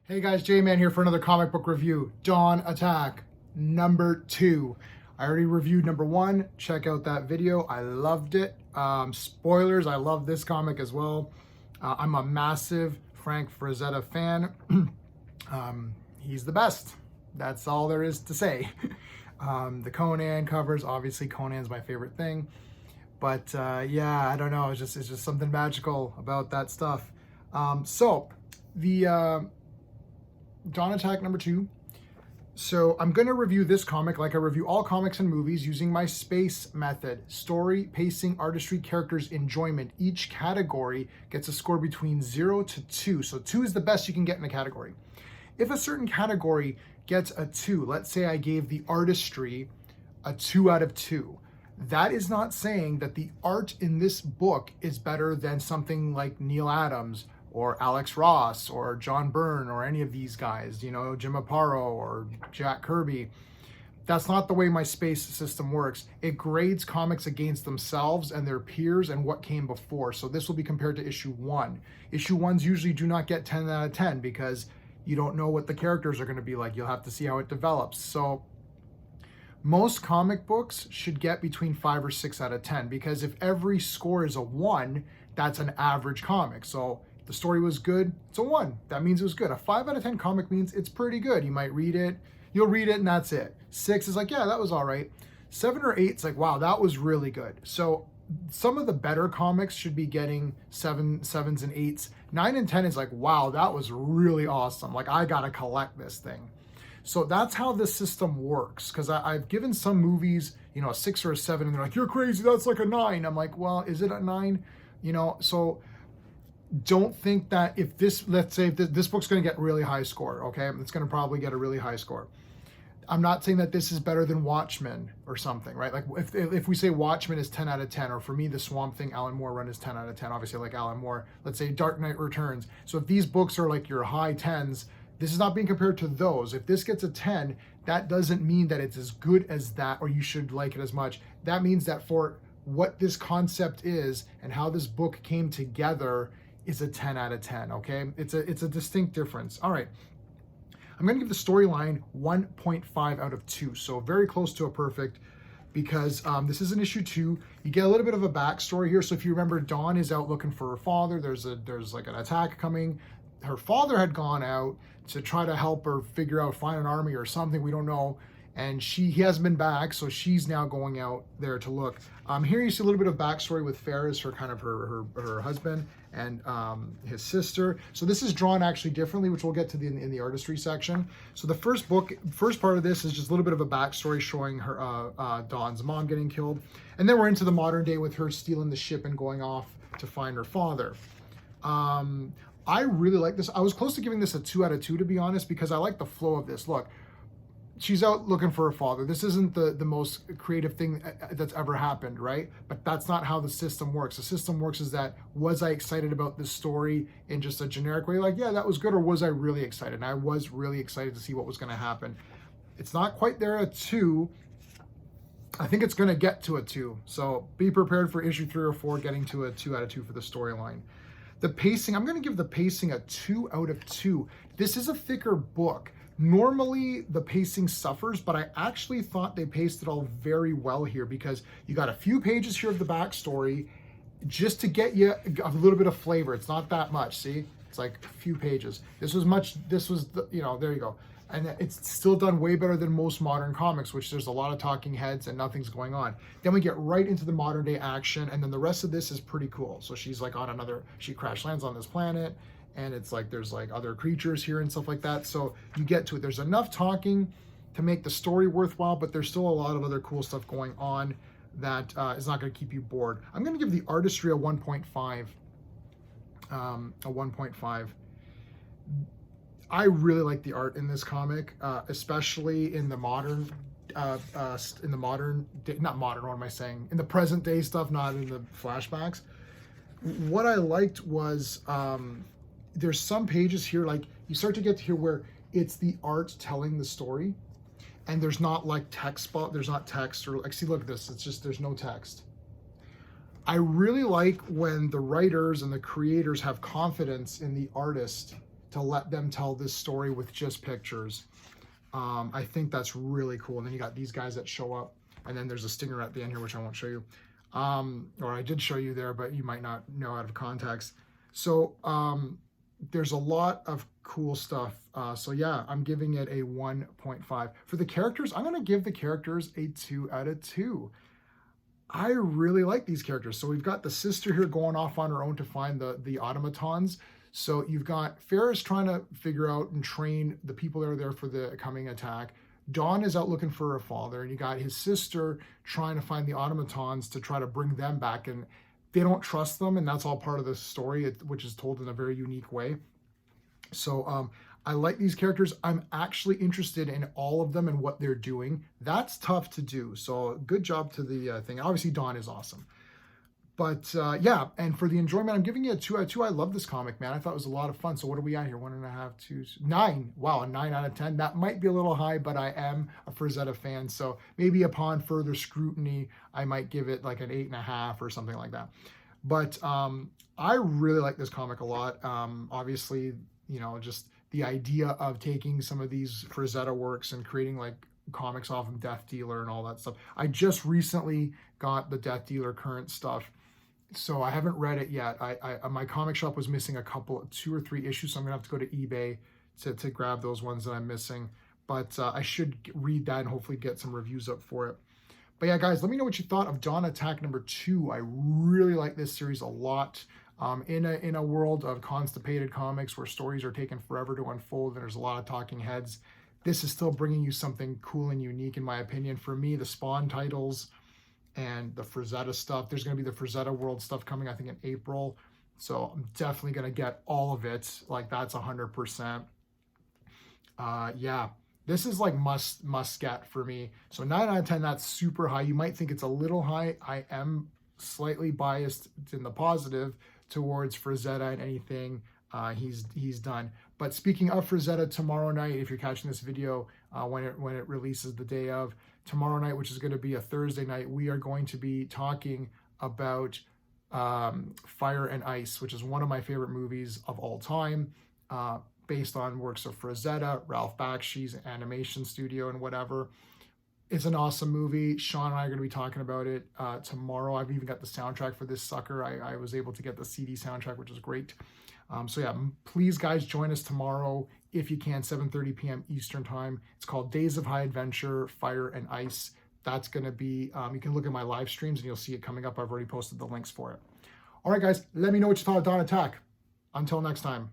Hey guys, J-Man here for another comic book review. Dawn Attack, number 2. I already reviewed number 1. Check out that video. I loved it. Spoilers, I love this comic as well. I'm a massive Frank Frazetta fan. He's the best. That's all there is to say. The Conan covers, obviously Conan's my favorite thing. But yeah, I don't know. It's just something magical about that stuff. The Dawn Attack number 2. So I'm going to review this comic like I review all comics and movies using my SPACE method. Story, pacing, artistry, characters, enjoyment. Each category gets a score between 0 to 2. So 2 is the best you can get in a category. If a certain category gets a 2, let's say I gave the artistry a 2 out of 2. That is not saying that the art in this book is better than something like Neil Adams or Alex Ross or John Byrne or any of these guys, you know, Jim Aparo or Jack Kirby. That's not the way my SPACE system works. It grades comics against themselves and their peers and what came before. So this will be compared to issue 1. Issue 1s usually do not get 10 out of 10 because you don't know what the characters are going to be like. You'll have to see how it develops. So most comic books should get between 5 or 6 out of 10 because if every score is a 1, that's an average comic. So the story was good, it's a 1. That means it was good. A 5 out of 10 comic means it's pretty good. You might read it, you'll read it, and that's it. 6 is like, yeah, that was all right. 7 or 8 is like, wow, that was really good. So some of the better comics should be getting 7s and 8s. 9 and 10 is like, wow, that was really awesome. Like, I gotta collect this thing. So that's how the system works. Because I've given some movies, you know, a 6 or a 7, and they're like, you're crazy, that's like a 9. I'm like, well, is it a 9? You know, so don't think that if this, let's say this book's going to get really high score, okay? It's going to probably get a really high score. I'm not saying that this is better than Watchmen or something, right? Like if we say Watchmen is 10 out of 10, or for me, the Swamp Thing Alan Moore run is 10 out of 10. Obviously, I like Alan Moore. Let's say Dark Knight Returns. So if these books are like your high 10s, this is not being compared to those. If this gets a 10, that doesn't mean that it's as good as that, or you should like it as much. That means that for what this concept is and how this book came together is a 10 out of 10, okay? It's a distinct difference. All right, I'm gonna give the storyline 1.5 out of 2, so very close to a perfect, because this is an issue 2. You get a little bit of a backstory here. So if you remember, Dawn is out looking for her father. There's like an attack coming. Her father had gone out to try to help her figure out, find an army or something, we don't know. And he hasn't been back, so she's now going out there to look. Here you see a little bit of backstory with Ferris, her kind of her husband, and his sister. So this is drawn actually differently, which we'll get to in the artistry section. So the first part of this is just a little bit of a backstory showing her Dawn's mom getting killed, and then we're into the modern day with her stealing the ship and going off to find her father. I really like this. I was close to giving this a 2 out of 2, to be honest, because I like the flow of this. Look, she's out looking for her father. This isn't the most creative thing that's ever happened, right? But that's not how the system works. The system works is that, was I excited about this story in just a generic way? Like, yeah, that was good. Or was I really excited? And I was really excited to see what was going to happen. It's not quite there at 2. I think it's going to get to a 2. So be prepared for issue 3 or 4 getting to a 2 out of 2 for the storyline. The pacing, I'm going to give the pacing a 2 out of 2. This is a thicker book. Normally the pacing suffers, but I actually thought they paced it all very well here, because you got a few pages here of the backstory just to get you a little bit of flavor. It's not that much. See, it's like a few pages. This was, you know, there you go. And it's still done way better than most modern comics, which there's a lot of talking heads and nothing's going on. Then we get right into the modern day action, and then the rest of this is pretty cool. So she's like on she crash lands on this planet, and it's like there's like other creatures here and stuff like that. So you get to it. There's enough talking to make the story worthwhile, but there's still a lot of other cool stuff going on that is not going to keep you bored. I'm going to give the artistry a 1.5. A 1.5. I really like the art in this comic, especially in the modern, in the present day stuff, not in the flashbacks. What I liked was, there's some pages here, like you start to get to here where it's the art telling the story, and there's not like text, there's not text, or like, see, look at this, it's just, there's no text. I really like when the writers and the creators have confidence in the artist to let them tell this story with just pictures. I think that's really cool. And then you got these guys that show up, and then there's a stinger at the end here, which I won't show you. Or I did show you there, but you might not know out of context. So there's a lot of cool stuff. So yeah, I'm giving it a 1.5. For the characters, I'm going to give the characters a 2 out of 2. I really like these characters. So we've got the sister here going off on her own to find the automatons. So you've got Ferris trying to figure out and train the people that are there for the coming attack. Dawn is out looking for her father, and you got his sister trying to find the automatons to try to bring them back, and they don't trust them, and that's all part of the story, which is told in a very unique way. So I like these characters. I'm actually interested in all of them and what they're doing. That's tough to do, so good job to the thing. Obviously, Dawn is awesome. But yeah, and for the enjoyment, I'm giving it a 2 out of 2. I love this comic, man. I thought it was a lot of fun. So what are we at here? 1.5, 2, 9. Wow, a 9 out of 10. That might be a little high, but I am a Frazetta fan. So maybe upon further scrutiny, I might give it like an 8.5 or something like that. But I really like this comic a lot. Obviously, you know, just the idea of taking some of these Frazetta works and creating like comics off of Death Dealer and all that stuff. I just recently got the Death Dealer current stuff, so I haven't read it yet. My comic shop was missing 2 or 3 issues, so I'm gonna have to go to eBay to grab those ones that I'm missing. But I should read that and hopefully get some reviews up for it. But yeah, guys, let me know what you thought of Dawn Attack number 2. I really like this series a lot. In a world of constipated comics where stories are taking forever to unfold and there's a lot of talking heads, this is still bringing you something cool and unique, in my opinion. For me, the Spawn titles and the Frazetta stuff. There's going to be the Frazetta World stuff coming, I think, in April. So I'm definitely going to get all of it. Like, that's 100%. Yeah, this is like must get for me. So 9 out of 10, that's super high. You might think it's a little high. I am slightly biased in the positive towards Frazetta and anything he's done. But speaking of Frazetta, tomorrow night, if you're catching this video when it releases the day of, tomorrow night, which is going to be a Thursday night, we are going to be talking about Fire and Ice, which is one of my favorite movies of all time, based on works of Frazetta, Ralph Bakshi's animation studio and whatever. It's an awesome movie. Sean and I are going to be talking about it tomorrow. I've even got the soundtrack for this sucker. I was able to get the CD soundtrack, which is great. So yeah, please guys, join us tomorrow if you can, 7:30 p.m. Eastern time. It's called Days of High Adventure, Fire and Ice. That's going to be, you can look at my live streams and you'll see it coming up. I've already posted the links for it. All right, guys, let me know what you thought of Dawn Attack. Until next time.